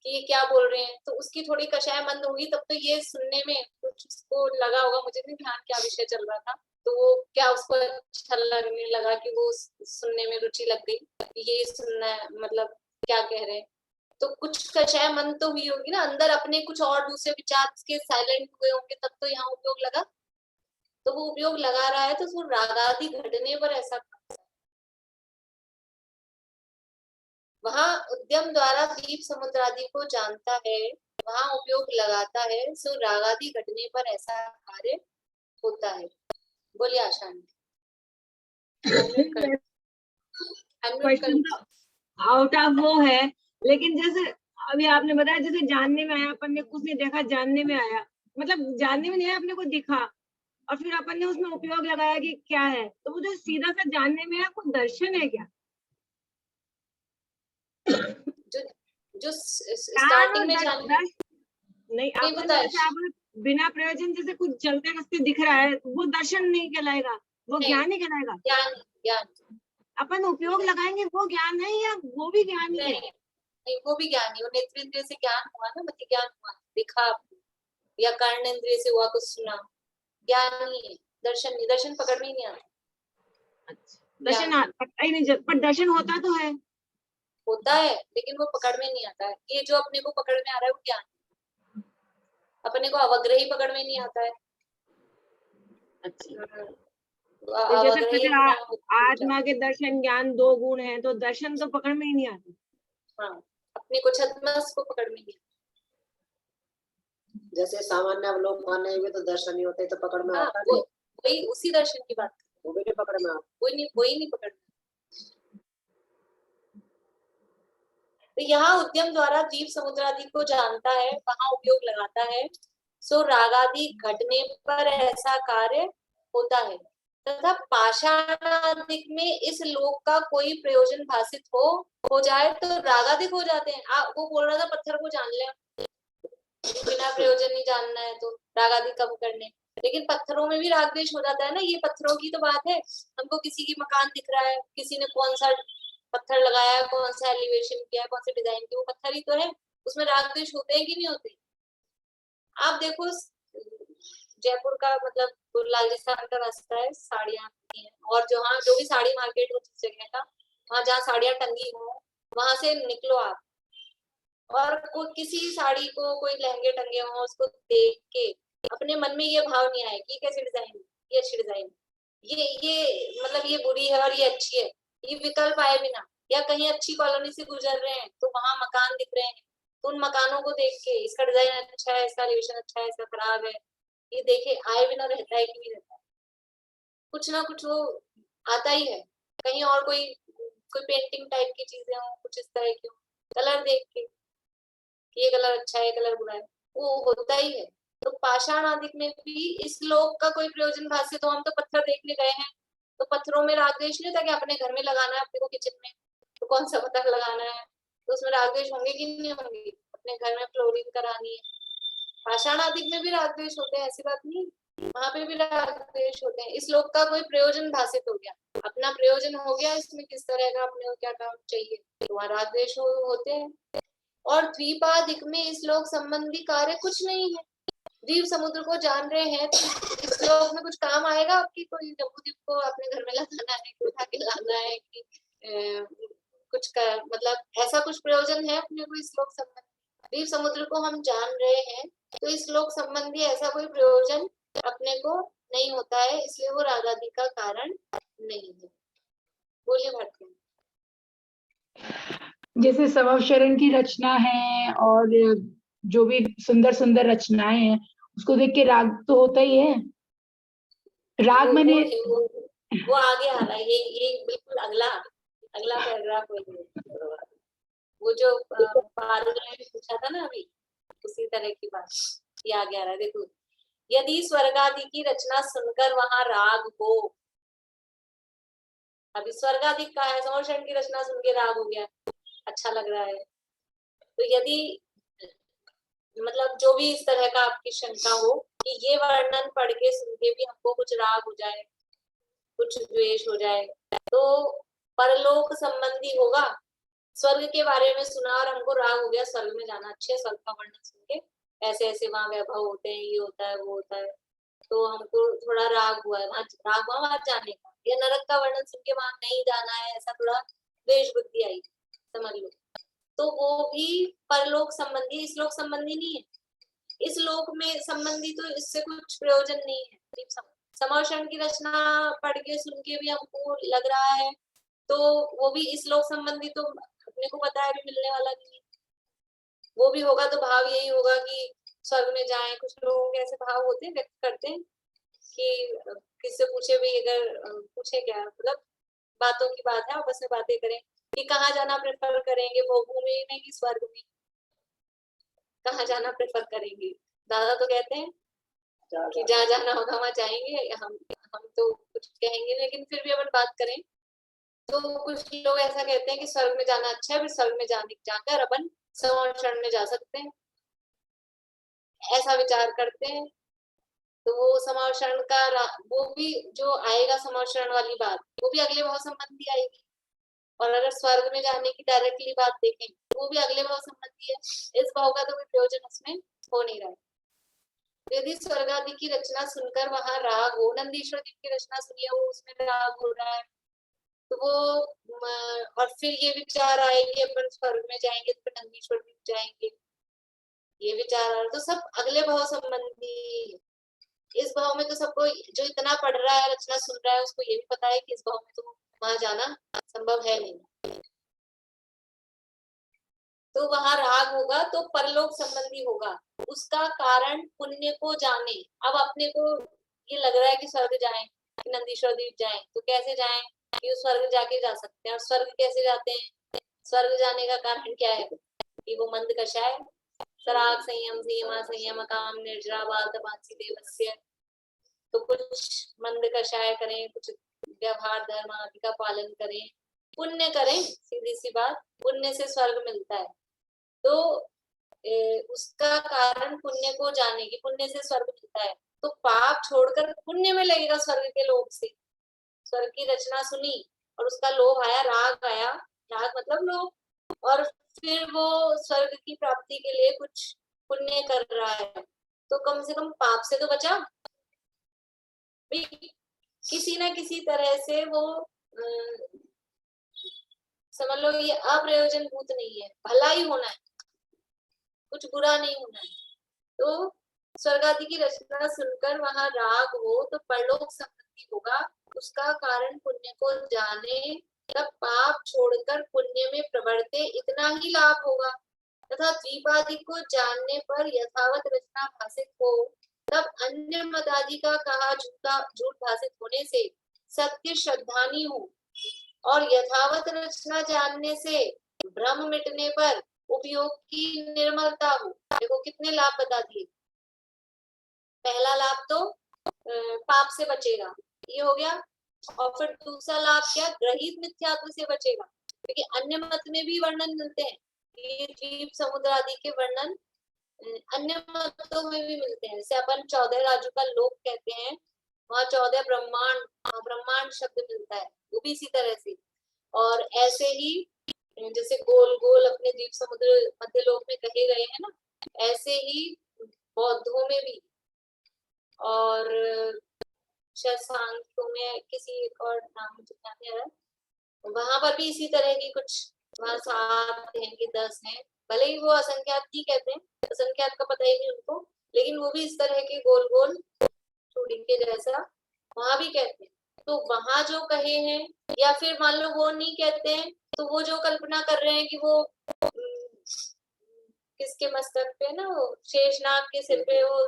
कि ये क्या बोल रहे हैं, तो उसकी थोड़ी कषाय मंद होगी, तब तो ये सुनने में कुछ उसको लगा होगा। मुझे नहीं ध्यान क्या विषय चल रहा था, तो वो क्या उसको अच्छा लगने लगा कि वो सुनने में रुचि लग गई, ये सुनना है, मतलब क्या कह रहे हैं। तो कुछ कषाय मंद तो हुई होगी ना, अंदर अपने कुछ और दूसरे विचार उसके साइलेंट हुए होंगे, तब तो यहाँ उपयोग लगा। तो वो उपयोग लगा रहा है तो उसको रागादि घटने पर ऐसा वहां उद्यम द्वारा दीप समुद्रादि को जानता है, वहां उपयोग लगाता है, सो रागादि घटने पर ऐसा कार्य होता है। बोलिए आशा क्वेश्चन तो आउट ऑफ वो है, लेकिन जैसे अभी आपने बताया जैसे जानने में आया, अपन ने कुछ नहीं देखा, जानने में आया, मतलब जानने में नहीं आया, अपने को दिखा और फिर अपन ने उसमें उपयोग लगाया कि क्या है, तो वो जो सीधा सा जानने में आया कोई दर्शन है क्या? जो स्टार्टिंग में नहीं, अपन जैसे आप बिना प्रयोजन जैसे कुछ चलते रास्ते दिख रहा है, वो दर्शन नहीं कहलाएगा, वो ज्ञान ही कहलाएगा। ज्ञान अपन उपयोग लगाएंगे वो ज्ञान है या वो भी ज्ञान ही है? नहीं, वो भी ज्ञान ही, वो नेत्रेंद्रिय से ज्ञान हुआ ना, मति ज्ञान हुआ, दिखा या कर्णेंद्रिय से हुआ, कुछ सुना, ज्ञान ही है। दर्शन नहीं, दर्शन पकड़ में ही नहीं आता। अच्छा, दर्शन पकड़ ही नहीं, पर दर्शन होता तो है, होता है, लेकिन वो पकड़ में नहीं आता है। ये जो अपने को पकड़ में आ रहा है वो ज्ञान, अपने को अवग्रही पकड़ में नहीं आता है। अच्छा, तो जैसे आत्मा के दर्शन ज्ञान 2 गुण हैं, तो दर्शन तो पकड़ में ही नहीं आते। हाँ, अपने को छद्मस को पकड़ में नहीं। जैसे सामान्य अवलोकन है, तो दर्शन नहीं होते, तो पकड़ में आता है। वही उसी दर्शन की बात, वो भी नहीं पकड़ में आता, वही नहीं पकड़ में। तो यहाँ उद्यम द्वारा दीप समुद्रादि को जानता है, वहां उपयोग लगाता है, सो रागादि घटने पर ऐसा कार्य होता है, तथा पाषाणादिक में इस लोक का कोई प्रयोजन भाषित हो जाए तो रागादिक हो जाते हैं। वो बोल रहा था पत्थर को जान ले, बिना प्रयोजन नहीं जानना है तो रागादिक कम करने, लेकिन पत्थरों में भी राग द्वेष हो जाता है ना। ये पत्थरों की तो बात है, हमको किसी की मकान दिख रहा है, किसी ने कौन सा पत्थर लगाया, कौन सा एलिवेशन किया, कौन से डिजाइन किया, वो पत्थर ही तो है, उसमें राग द्वेष होते हैं कि नहीं होते? आप देखो जयपुर का, मतलब राजस्थान का रास्ता है, साड़ियां हैं, और जहाँ जो भी साड़ी मार्केट हो जिस जगह का, वहां जहाँ साड़ियां टंगी हो, वहां से निकलो आप, और किसी साड़ी को, कोई लहंगे टंगे हो, उसको देख के अपने मन में ये भाव नहीं आए कि कैसी डिजाइन, ये अच्छी डिजाइन, ये मतलब ये बुरी है और ये अच्छी है, ये विकल्प आए बिना, या कहीं अच्छी कॉलोनी से गुजर रहे हैं तो वहां मकान दिख रहे हैं, तो उन मकानों को देख के इसका डिजाइन अच्छा है, इसका एलिवेशन अच्छा है, इसका खराब है, ये देखे आए बिना रहता है कि नहीं रहता है? कुछ ना कुछ वो आता ही है। कहीं और कोई पेंटिंग टाइप की चीजें हो, कुछ इस तरह की हो, कलर देख के ये कलर अच्छा है, कलर बुरा है, वो होता ही है। तो पाषाण आदि में भी इस लोक का कोई प्रयोजन भाषित हो, हम तो पत्थर देखने गए हैं, तो पत्थरों में राग द्वेष नहीं होता कि अपने घर में लगाना है, अपने को किचन में तो कौन सा पत्थर लगाना है, तो उसमें राग द्वेष होंगे कि नहीं होंगे? अपने घर में फ्लोरिंग करानी है, पाषाण आदि में भी राग द्वेष होते हैं, ऐसी बात नहीं, वहां पे भी राग द्वेष होते हैं। इस लोक का कोई प्रयोजन भाषित हो गया, अपना प्रयोजन हो गया, इसमें किस तरह का अपने को क्या काम चाहिए, तो वहां राग द्वेष होते हैं। और द्वीपादिक में इस लोक संबंधी कार्य कुछ नहीं है। द्वीप समुद्र को जान रहे हैं तो इस लोक में कुछ काम आएगा आपकी? कोई जम्बूद्वीप को अपने घर में लगाना है कि उठा के लाना है कि कुछ कर, मतलब ऐसा कुछ प्रयोजन है अपने को इस लोक संबंधी? द्वीप समुद्र को हम जान रहे हैं तो इस लोक संबंधी ऐसा कोई प्रयोजन अपने को नहीं होता है, इसलिए वो रागादि का कारण नहीं है। बोलिए भारती। जैसे समवशरण की रचना है और जो भी सुंदर सुंदर रचनाएं हैं, उसको देख के राग तो होता ही है। राग मैंने वो आगे आ रहा है, ये बिल्कुल अगला पैराग्राफ है, वो जो पारुल ने भी पूछा था ना अभी, उसी तरह की बात ये आ गया है। देखो, यदि स्वर्ग आदि की रचना सुनकर वहां राग हो, अभी स्वर्ग आदि का है, समोषण की रचना सुन के राग हो गया, अच्छा लग रहा है। तो यदि मतलब जो भी इस तरह का आपकी शंका हो कि ये वर्णन पढ़ के सुन के भी हमको कुछ राग हो जाए, कुछ द्वेष हो जाए, तो परलोक संबंधी होगा। स्वर्ग के बारे में सुना और हमको राग हो गया, स्वर्ग में जाना अच्छे, स्वर्ग का वर्णन सुन के ऐसे ऐसे वहां वैभव होते हैं, ये होता है, वो होता है, तो हमको थोड़ा राग हुआ है, वहां राग हुआ वहां जाने का, या नरक का वर्णन सुन के वहां नहीं जाना है, ऐसा थोड़ा द्वेष बुद्धि आई, समझ लो, तो वो भी परलोक संबंधी, इस लोक संबंधी नहीं है। इस लोक में संबंधी तो इससे कुछ प्रयोजन नहीं है। समोषण की रचना पढ़ के सुन के भी हमको लग रहा है, तो वो भी इस लोक संबंधी तो अपने को पता है अभी मिलने वाला नहीं है। वो भी होगा तो भाव यही होगा कि स्वर्ग में जाएं। कुछ लोगों के ऐसे भाव होते हैं, व्यक्त करते हैं कि किससे पूछे भी, अगर पूछे क्या मतलब बातों की बात है, आपस में बातें करें कि कहाँ जाना प्रेफर करेंगे, भोगभूमि में कि स्वर्ग में, कहाँ जाना प्रेफर करेंगे। दादा तो कहते हैं कि जहाँ जाना होगा वहां जाएंगे, हम तो कुछ कहेंगे, लेकिन फिर भी अपन बात करें तो कुछ लोग ऐसा कहते हैं कि स्वर्ग में जाना अच्छा है, फिर स्वर्ग में जाकर अपन समोषण में जा सकते हैं, ऐसा विचार करते हैं। तो वो समोषण का वो भी जो आएगा, समोषण वाली बात, वो भी अगले भाव संबंधी आएगी। और अगर स्वर्ग में जाने की डायरेक्टली बात देखें, वो भी अगले भाव संबंधी है। इस भाव का तो कोई प्रयोजन उसमें हो नहीं रहा है। यदि स्वर्ग आदि की रचना सुनकर वहां राग हो, नंदीश्वर जी की रचना सुनिए, वो उसमें राग हो रहा है, तो वो और फिर ये विचार आए कि अपन स्वर्ग में जाएंगे तो फिर नंदीश्वर भी जाएंगे, ये विचार आ रहा, तो सब अगले भाव संबंधी। इस भाव में तो सबको, जो इतना पढ़ रहा है, रचना सुन रहा है, उसको ये भी पता है कि इस भाव में तो वहां जाना संभव है नहीं, तो वहां राग होगा तो परलोक संबंधी होगा। उसका कारण पुण्य को जाने। अब अपने को ये लग रहा है कि स्वर्ग जाएं, कि नंदीश्वर द्वीप जाएं, तो कैसे जाएं कि स्वर्ग जाके जा सकते हैं। और स्वर्ग कैसे जाते हैं, स्वर्ग जाने का कारण क्या है कि वो मंद कषाय, सराग संयम, सीमा संयम, काम निर्जरा, बाल तपांसी देवस्य, तो कुछ मंद कषाय करें, कुछ व्यवहार धर्म आदि का पालन करें, पुण्य करें, सीधी सी बात, पुण्य से स्वर्ग मिलता है। तो उसका कारण पुण्य को जाने की, पुण्य से स्वर्ग मिलता है, तो पाप छोड़कर पुण्य में लगेगा स्वर्ग के लोभ से। स्वर्ग की रचना सुनी और उसका लोभ आया, राग आया, राग मतलब लोभ, और फिर वो स्वर्ग की प्राप्ति के लिए कुछ पुण्य कर रहा है, तो कम से कम पाप से तो बचा। किसी ना किसी तरह से वो समझ लो ये अप्रयोजन भूत नहीं है, भला ही होना है, कुछ बुरा नहीं होना है। तो स्वर्ग आदि की रचना सुनकर वहां राग हो तो परलोक संबंधी होगा। उसका कारण पुण्य को जाने, तब पाप छोड़कर पुण्य में प्रवर्ते, इतना ही लाभ होगा। तथा द्वीप आदि को जानने पर यथावत रचना भाषित हो, तब अन्य मत आदि का कहा झूठ भाषित होने से सत्य श्रद्धानी हो, और यथावत रचना जानने से भ्रम मिटने पर उपयोग की निर्मलता हो। देखो कितने लाभ बता दिए। पहला लाभ तो पाप से बचेगा, ये हो गया, और फिर दूसरा लाभ क्या, ग्रहित मिथ्यात्व से बचेगा, क्योंकि अन्य मत में भी वर्णन मिलते हैं, ये द्वीप समुद्र आदि के वर्णन अन्य मतों में भी मिलते हैं। जैसे अपन 14 राजू का लोक कहते हैं, वहाँ 14 ब्रह्मांड शब्द मिलता है, वो भी इसी तरह से। और ऐसे ही जैसे गोल गोल अपने द्वीप समुद्र मध्य लोक में कहे गए हैं ना, ऐसे ही बौद्धों में भी, और सांख्यों में किसी एक और नाम मुझे ध्यान नहीं आ रहा, वहां पर भी इसी तरह की कुछ, वहां 7 हैं कि 10 हैं, भले ही वो असंख्यात ही कहते हैं, असंख्यात का पता ही नहीं उनको, लेकिन वो भी इस तरह के गोल गोल चूड़ी के जैसा वहां भी कहते हैं। तो वहां जो कहे हैं, या फिर मान लो वो नहीं कहते हैं, तो वो जो कल्पना कर रहे हैं कि वो किसके मस्तक पे ना, वो शेषनाग के सिर पे वो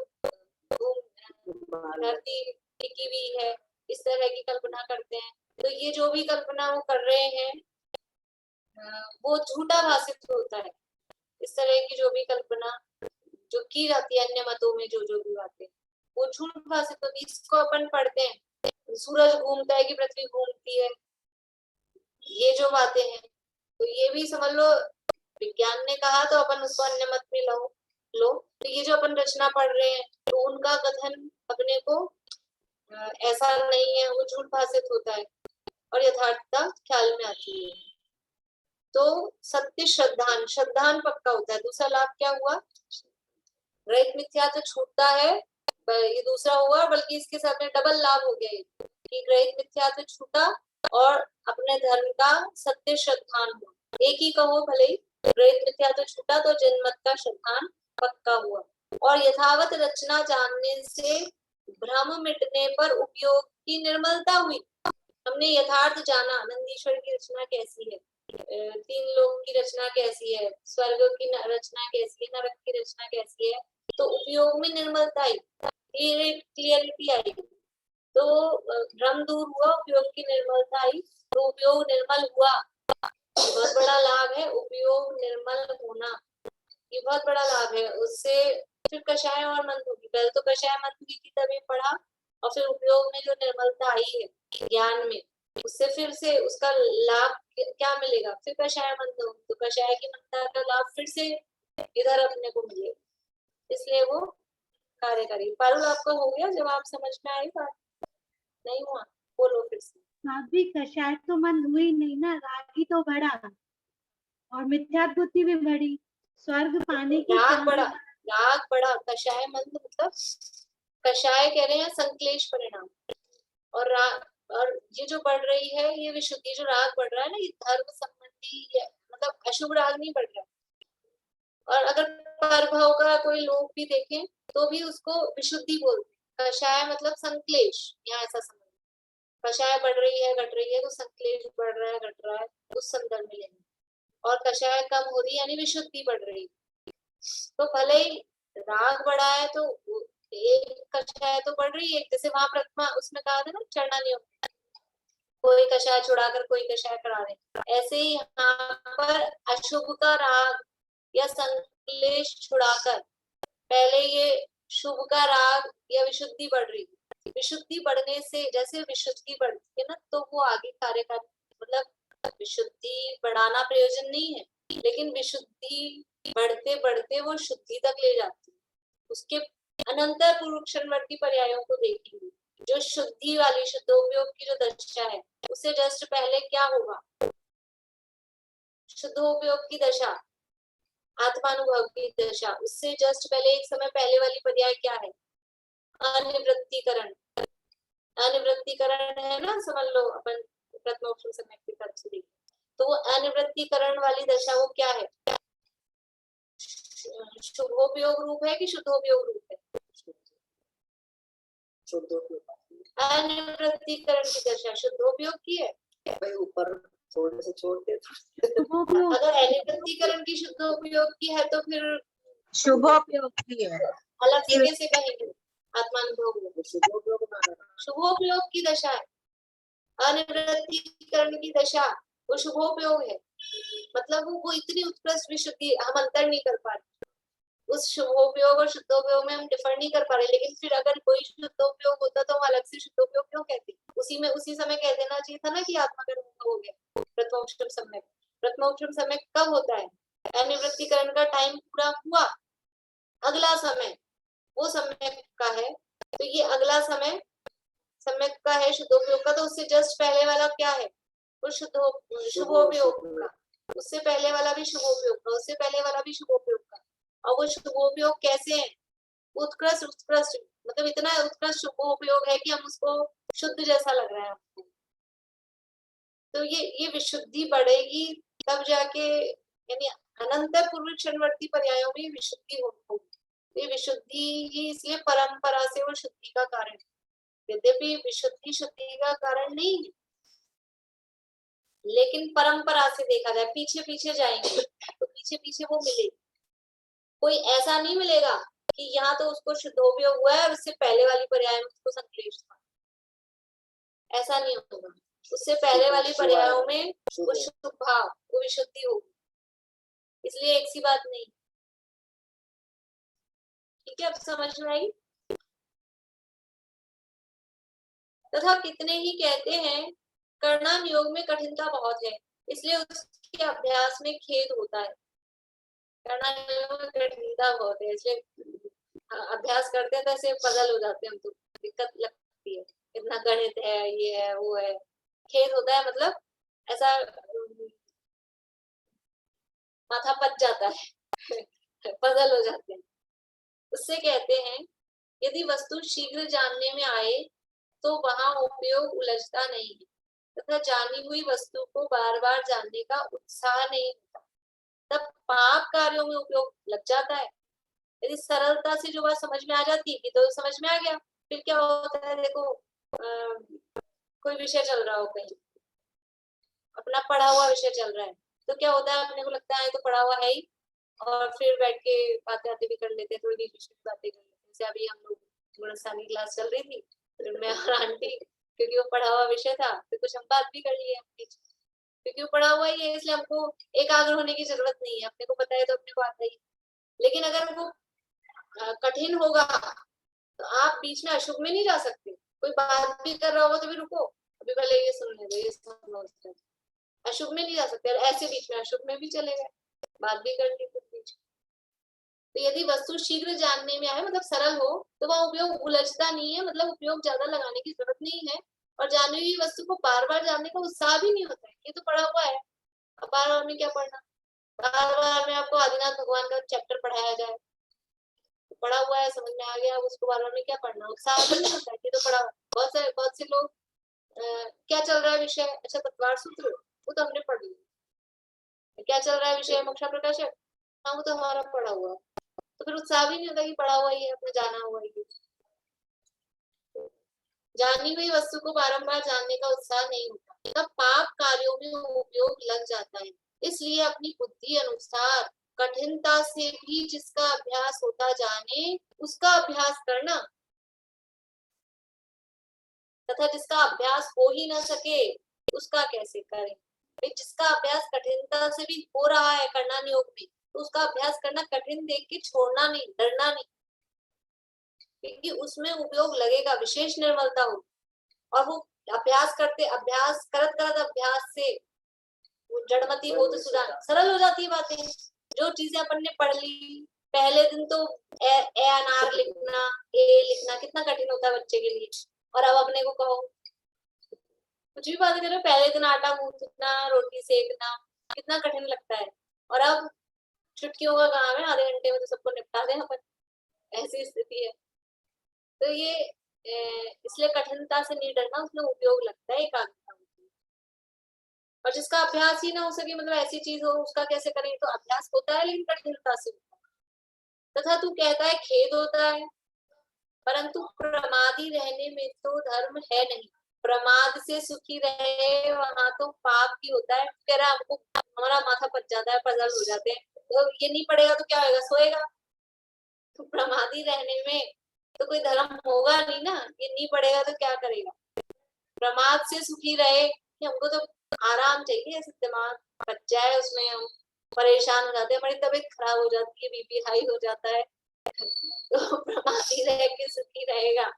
धरती टिकी हुई है, इस तरह की कल्पना करते हैं। तो ये जो भी कल्पना वो कर रहे हैं, वो झूठा भाषित होता है। इस तरह की जो भी कल्पना जो की जाती है अन्य मतों में, जो जो भी बातें, वो झूठ भाषित होती है। इसको अपन पढ़ते हैं, सूरज घूमता है कि पृथ्वी घूमती है, ये जो बातें हैं, तो ये भी समझ लो विज्ञान ने कहा तो अपन उसको अन्य मत में लो। तो ये जो अपन रचना पढ़ रहे हैं, तो उनका कथन अपने को ऐसा नहीं है, वो झूठ भाषित होता है और यथार्थता ख्याल में आती है। तो सत्य श्रद्धान पक्का होता है। दूसरा लाभ क्या हुआ, रहित मिथ्या तो छूटता है, ये दूसरा हुआ, बल्कि इसके साथ में डबल लाभ हो गया कि रहित मिथ्या तो छूटा और अपने धर्म का सत्य श्रद्धान हुआ। एक ही कहो भले ही, रहित मिथ्या तो छूटा तो जनमत का श्रद्धान पक्का हुआ। और यथावत रचना जानने से भ्रम मिटने पर उपयोग की निर्मलता हुई। हमने यथार्थ जाना, नंदीश्वर की रचना कैसी है, तीन लोक की रचना कैसी है, स्वर्ग की रचना कैसी है, नरक की रचना कैसी है, तो उपयोग में निर्मलता आई, क्लियरिटी आई, तो भ्रम दूर हुआ, उपयोग की निर्मलता आई, तो उपयोग निर्मल हुआ। बहुत बड़ा लाभ है उपयोग निर्मल होना, ये बहुत बड़ा लाभ है। उससे फिर कषाय और मंद होगी। पहले तो कषाय मंद हुई थी तभी पढ़ा, और फिर उपयोग में जो निर्मलता आई है ज्ञान में, उससे फिर से उसका लाभ क्या मिलेगा, फिर कषाय मंद होगी, तो कषाय की मंदता का लाभ फिर से इधर अपने को मिलेगा, इसलिए वो कार्य करेगी। पारुल आपका हो गया, जब आप समझ में आई बात? नहीं हुआ, बोलो फिर से। भाभी कषाय तो मन हुई नहीं ना, रागी तो बढ़ा और मिथ्या बुद्धि भी बढ़ी, स्वर्ग पाने की राग बढ़ा, कषाय मंद मतलब कषाय कह रहे हैं संक्लेश परिणाम, और ये जो बढ़ रही है ये विशुद्धि, जो राग बढ़ रहा है ना, ये धर्म संबंधी, मतलब अशुभ राग नहीं बढ़ रहा। और अगर परभव का कोई लोग भी देखें तो भी उसको विशुद्धि बोलते हैं। कषाय मतलब संक्लेश, यहाँ ऐसा समझ, कषाय बढ़ रही है घट रही है तो संक्लेश बढ़ रहा है घट रहा है, उस संदर्भ में लेंगे। और कषाय कम हो रही है यानी विशुद्धि बढ़ रही है। तो भले ही राग बढ़ा है तो एक कषाय तो बढ़ रही है, जैसे वहां प्रथमा उसमें कहा था ना चरना नियम, कोई कषाय छुड़ाकर कोई कषाय करा रहे, ऐसे ही यहाँ पर अशुभ का राग या संक्लेश छुड़ाकर पहले ये शुभ का राग या विशुद्धि बढ़ रही है। विशुद्धि बढ़ने से जैसे विशुद्धि बढ़ती है ना, तो वो आगे कार्यकारी, मतलब विशुद्धि बढ़ाना प्रयोजन नहीं है, लेकिन विशुद्धि बढ़ते बढ़ते वो शुद्धि तक ले जाती है। उसके अनंतर पूर्वक्षणवर्ती पर्यायों को देखेंगे। जो शुद्धि वाली शुद्धोपयोग की जो दशा है, उससे जस्ट पहले क्या होगा, शुद्धोपयोग की दशा, आत्मानुभव की दशा, उससे जस्ट पहले एक समय पहले वाली पर्याय क्या है, अनिवृत्तीकरण। अनिवृत्तीकरण है ना, समझ लो अपन प्रथमोपशम सम्यक की तरफ से देखें तो वो अनिवृत्तीकरण वाली दशा वो क्या है, शुभोपयोग रूप है कि शुद्धोपयोग रूप है? अनिवृत्तीकरण की दशा शुद्धोपयोग की है, भाई ऊपर थोड़े से छोड़ते अगर अनिवृत्तीकरण की शुद्धोपयोग की है तो फिर शुभोपयोग की है, अलग सिरे से कहेंगे आत्मानुभव में। शुभोपयोग की दशा है, अनिवृत्तीकरण की दशा वो शुभोपयोग है, मतलब वो इतनी उत्कृष्ट विशुद्धि हम अंतर नहीं कर पा रहे। उस शुभोपयोग और शुद्धोपयोग में हम डिफर नहीं कर पा रहे, लेकिन फिर अगर कोई शुद्धोपयोग होता तो हम अलग से शुद्धोपयोग क्यों कहते, उसी समय कह देना चाहिए था ना कि आत्मकर्म हो गया। प्रथमोपशम सम्यक, प्रथमोपशम सम्यक कब होता है, अनिवृत्तीकरण का टाइम पूरा हुआ, अगला समय वो सम्यक का है, तो ये अगला समय सम्यक का है शुद्धोपयोग का, तो उससे जस्ट पहले वाला क्या है, वो शुभोपयोग का, उससे पहले वाला भी शुभोपयोग का, उससे पहले वाला भी शुभोपयोग का। और वो शुभोपयोग कैसे है, उत्कृष्ट उत्कृष्ट, मतलब इतना उत्कृष्ट शुभोपयोग है कि हम उसको शुद्ध जैसा लग रहा है आपको। तो ये विशुद्धि बढ़ेगी तब जाके, यानी अनंतर पूर्वक्षणवर्ती पर्यायों में विशुद्धि होगी। ये विशुद्धि ही इसलिए परंपरा से वो शुद्धि का कारण है। यद्यपि विशुद्धि शुद्धि का कारण नहीं है, लेकिन परंपरा से देखा जाए, पीछे पीछे जाएंगे तो पीछे पीछे वो मिलेगी। कोई ऐसा नहीं मिलेगा कि यहाँ तो उसको शुद्धोपयोग हुआ है और उससे पहले वाली पर्याय में उसको संक्लेश था, ऐसा नहीं होगा। उससे पहले वाली पर्यायों में शुभ वो है। शुभ भाव, वो विशुद्धि होगी, इसलिए एक सी बात नहीं। ठीक है, अब समझ में आई। तथा कितने ही कहते हैं कर्णान योग में कठिनता बहुत है, इसलिए उसके अभ्यास में खेद होता है। कर्णान योग में कठिनता बहुत है, इसलिए अभ्यास करते हैं तो ऐसे पजल हो जाते हैं, हम तो दिक्कत लगती है, इतना गणित है, ये है, वो है, खेद होता है, मतलब ऐसा माथा पच जाता है पजल हो जाते हैं। उससे कहते हैं यदि वस्तु शीघ्र जानने में आए तो वहां उपयोग उलझता नहीं है, तथा जानी हुई वस्तु को बार बार जानने का उत्साह नहीं होता, तब पाप कार्यों में उपयोग लग जाता है। यदि सरलता से जो बात समझ में आ जाती है कि तो समझ में आ गया, फिर क्या होता है, देखो कोई विषय चल रहा हो, कहीं अपना पढ़ा हुआ विषय चल रहा है, तो क्या होता है, अपने को लगता है तो पढ़ा हुआ है ही, और फिर बैठ के बातें आते भी कर लेते हैं, थोड़ी बीच में बातें कर लेते हैं। जैसे अभी हम लोग गुणस्थानी क्लास चल रही थी, फिर मैं और आंटी, क्योंकि वो पढ़ा हुआ विषय था, तो कुछ हम बात भी कर लिए क्योंकि वो पढ़ा हुआ ही है, इसलिए हमको एकाग्र होने की जरूरत नहीं है, अपने को पता है तो अपने को आता ही। लेकिन अगर वो कठिन होगा तो आप बीच में अशुभ में नहीं जा सकते। कोई बात भी कर रहा होगा तो भी रुको, अभी पहले ये सुनने दो, ये समझते, अशुभ में नहीं जा सकते, और ऐसे बीच में अशुभ में भी चले गए, बात भी कर ली कुछ बीच। तो यदि वस्तु शीघ्र जानने में आए, मतलब सरल हो, तो वह उपयोग उलझता नहीं है, मतलब उपयोग ज्यादा लगाने की जरूरत नहीं है, और जानी हुई वस्तु को बार बार जानने का उत्साह भी नहीं होता है। ये तो पढ़ा हुआ है, अब बार बार में क्या पढ़ना, बार बार में आपको आदिनाथ भगवान का चैप्टर पढ़ाया जाए, तो पढ़ा हुआ है, समझ में आ गया, उसको बार बार में क्या पढ़ना, उत्साह भी नहीं होता है। ये तो पढ़ा हुआ, बहुत से लोग क्या चल रहा है विषय, अच्छा तत्वार सूत्र, वो तो हमने पढ़ लिया। क्या चल रहा है विषय, मोक्षा प्रकाशक, हाँ वो तो हमारा पढ़ा हुआ, तो फिर उत्साह भी नहीं होता कि पढ़ा हुआ ही है, अपने जाना हुआ ही है। जानी हुई वस्तु को बारंबार जानने का उत्साह नहीं होता, तब पाप कार्यों में उपयोग लग जाता है। इसलिए अपनी बुद्धि अनुसार कठिनता से भी जिसका अभ्यास होता जाने, उसका अभ्यास करना, तथा जिसका अभ्यास हो ही न सके उसका कैसे करें। जिसका अभ्यास कठिनता से भी हो रहा है कर्णान योग में, तो उसका अभ्यास करना, कठिन देख के छोड़ना नहीं, डरना नहीं, क्योंकि उसमें उपयोग लगेगा, विशेष निर्मलता हो, और वो अभ्यास करत अभ्यास से वो जड़मती हो तो सुधार सरल हो जाती है बातें। जो चीजें अपन ने पढ़ ली पहले दिन, तो ए अनार लिखना, ए लिखना कितना कठिन होता है बच्चे के लिए, और अब अपने को कहो कुछ भी बात करो, पहले दिन आटा गूंथना, रोटी सेकना कितना कठिन लगता है, और अब चुटकियों का काम है, आधे घंटे में तो सबको निपटा दें अपन, ऐसी स्थिति है। तो ये इसलिए कठिनता से नहीं डरना, उसमें उपयोग लगता है, एकाग्रता होती है। और जिसका अभ्यास ही ना हो सके, मतलब ऐसी चीज हो, उसका कैसे करें, तो अभ्यास होता है लेकिन कठिनता से होता है। तथा तू कहता है खेद होता है, परंतु प्रमादी रहने में तो धर्म है नहीं, प्रमाद से सुखी रहे वहां तो पाप ही होता है। कह रहा हमको, हमारा माथा पच जाता है, पजल हो जाते हैं, तो ये नहीं पड़ेगा तो क्या होगा, सोएगा। तो प्रमादी रहने में तो कोई धर्म होगा नहीं ना, ये नहीं पड़ेगा तो क्या करेगा। प्रमाद से सुखी रहे कि हमको तो आराम चाहिए, ऐसे दिमाग बच जाए, उसमें हम परेशान हो जाते हैं, हमारी तबीयत खराब हो जाती है, बीपी हाई हो जाता है। तो प्रमादी रह के सुखी रहेगा,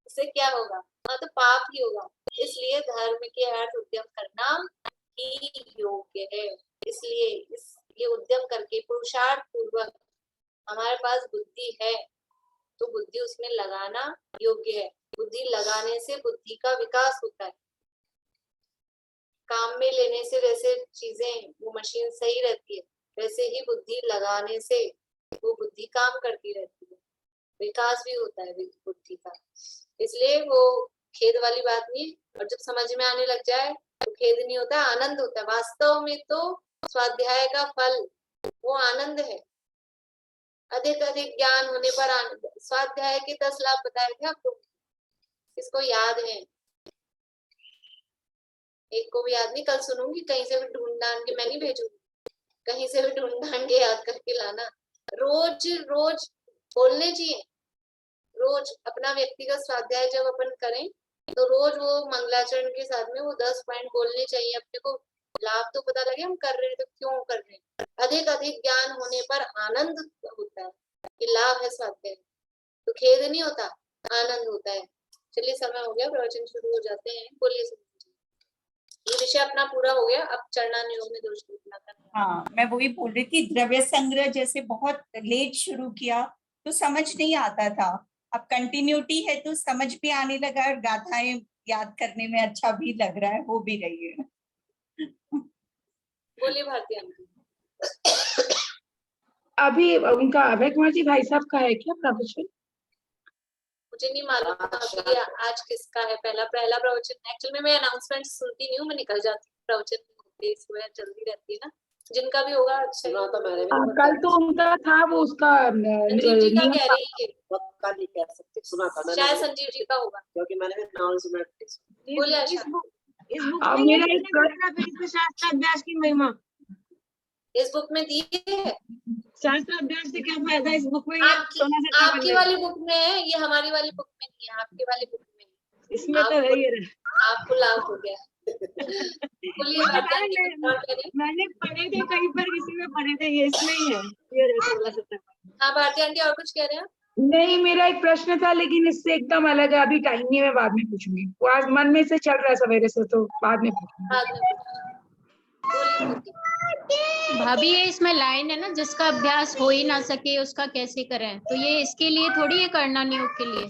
इससे क्या होगा, हाँ तो पाप ही होगा। इसलिए धर्म के अर्थ उद्यम करना ही योग्य है। इसलिए ये उद्यम करके पुरुषार्थ पूर्वक हमारे पास बुद्धि है, तो बुद्धि उसमें लगाना योग्य है। बुद्धि लगाने से बुद्धि का विकास होता है। काम में लेने से वैसे चीजें, वो मशीन सही रहती है, वैसे ही बुद्धि लगाने से वो बुद्धि काम करती रहती है, विकास भी होता है बुद्धि का। इसलिए वो खेद वाली बात नहीं है, और जब समझ में आने लग जाए तो खेद नहीं होता, आनंद होता है। वास्तव में तो स्वाध्याय का फल वो आनंद है। अधिक अधिक ज्ञान होने पर आनंद। स्वाध्याय के 10 लाभ बताए थे आपको, किसको याद है? एक को भी याद नहीं, कल सुनूंगी, कहीं से भी ढूंढ ढांड के, मैं नहीं भेजूंगी, कहीं से भी ढूंढ ढांड के याद करके लाना। रोज रोज बोलने चाहिए, रोज अपना व्यक्तिगत स्वाध्याय जब अपन करें तो रोज वो मंगलाचरण के साथ में वो 10 पॉइंट बोलने चाहिए। अपने को लाभ तो पता लगे हम कर रहे हैं तो क्यों कर रहे हैं। अधिक अधिक ज्ञान होने पर आनंद होता है, ये लाभ है स्वाध्याय। तो खेद नहीं होता, आनंद होता है। चलिए समय हो गया, प्रवचन शुरू हो जाते हैं। बोलिए ये विषय अपना पूरा हो गया। अब चरणान योग में दोष निरूपण करना। हाँ, मैं वही बोल रही थी, द्रव्य संग्रह जैसे बहुत लेट शुरू किया तो समझ नहीं आता था, अब कंटिन्यूटी है तो समझ भी आने लगा और गाथाएं याद करने में अच्छा भी लग रहा है, हो भी रही है। बोलिए भारती आंटी। अभी उनका अभय कुमार जी भाई साहब का है क्या प्रवचन? मुझे नहीं मालूम अभी आज किसका है पहला प्रवचन। एक्चुअल में मैं अनाउंसमेंट सुनती नहीं हूँ, मैं निकल जाती हूँ। प्रवचन होते सुबह जल्दी रहती है ना, जिनका भी होगा अच्छा। तो मैंने भी कल तो उनका था वो उसका संजीव जी का नियम कह रही है, पक्का नहीं कह सकती, सुना था मैंने, शायद संजीव जी का होगा क्योंकि मैंने भी अनाउंसमेंट बोलिए इस आशा। बुक में अब ये मेरा लिखा एक है फिर इसमें शास्त्र अभ्यास की महिमा। इस बुक में दी है शास्त्र अभ्यास से क्या फायदा इस बुक में? ये आपकी वाली बुक में है, ये हमारी वाली बुक में नहीं है, आपकी वाली बुक में है। इसमें तो है ये। आपको लाभ हो गया। बोलिए भारती आंटी, और कह रही। मैंने पढ़े थे कहीं पर, किसी में पढ़े थे, ये इसमें ही है ये 16-17। हाँ भारती आंटी और कुछ कह रहे हैं? नहीं, मेरा एक प्रश्न था लेकिन इससे एकदम अलग है, अभी टाइम नहीं है, बाद में पूछूंगी। वो आज मन में से चल रहा है सवेरे से, तो बाद में पूछूंगी। बाद में बोलिए। भाभी ये इसमें लाइन है ना, जिसका अभ्यास हो ही ना सके उसका कैसे करें, तो ये इसके लिए थोड़ी है, करणान योग के लिए।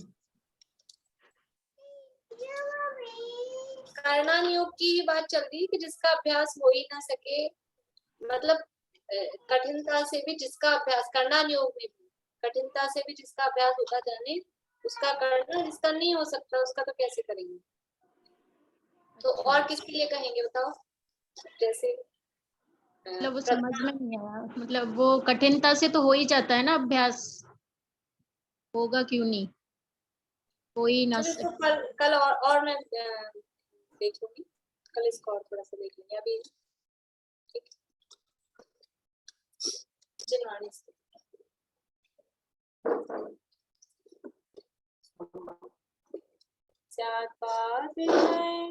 करणान योग की ही बात चल रही है कि जिसका अभ्यास हो ही ना सके, मतलब कठिनता से भी जिसका अभ्यास, करणान योग में भी कठिनता से भी जिसका अभ्यास होता जाने उसका करना, जिसका नहीं हो सकता उसका तो कैसे करेंगे। तो और किसके लिए कहेंगे बताओ? जैसे मतलब वो समझ में नहीं आया, मतलब वो कठिनता से तो हो ही जाता है ना अभ्यास, होगा क्यों नहीं, हो ही ना चलो तो सके। कल और मैं देखूंगी, कल इसको और थोड़ा सा देख लेंगे अभी। ठीक जनवाणी से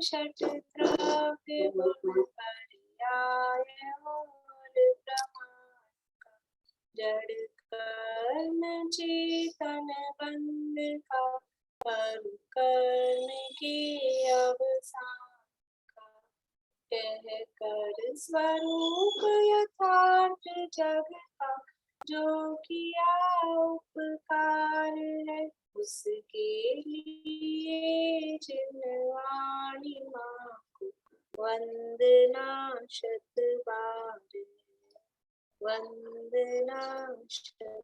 षट द्रव्य पर्याय मूल प्रमाण जड़ कर्म चेतन बंध का पर कर्म के अवसान का कह कर स्वरूप यथार्थ जग का जो किया उपकार है उसके लिए जिनवाणी माँ को वंदना शत बार, वंदना शत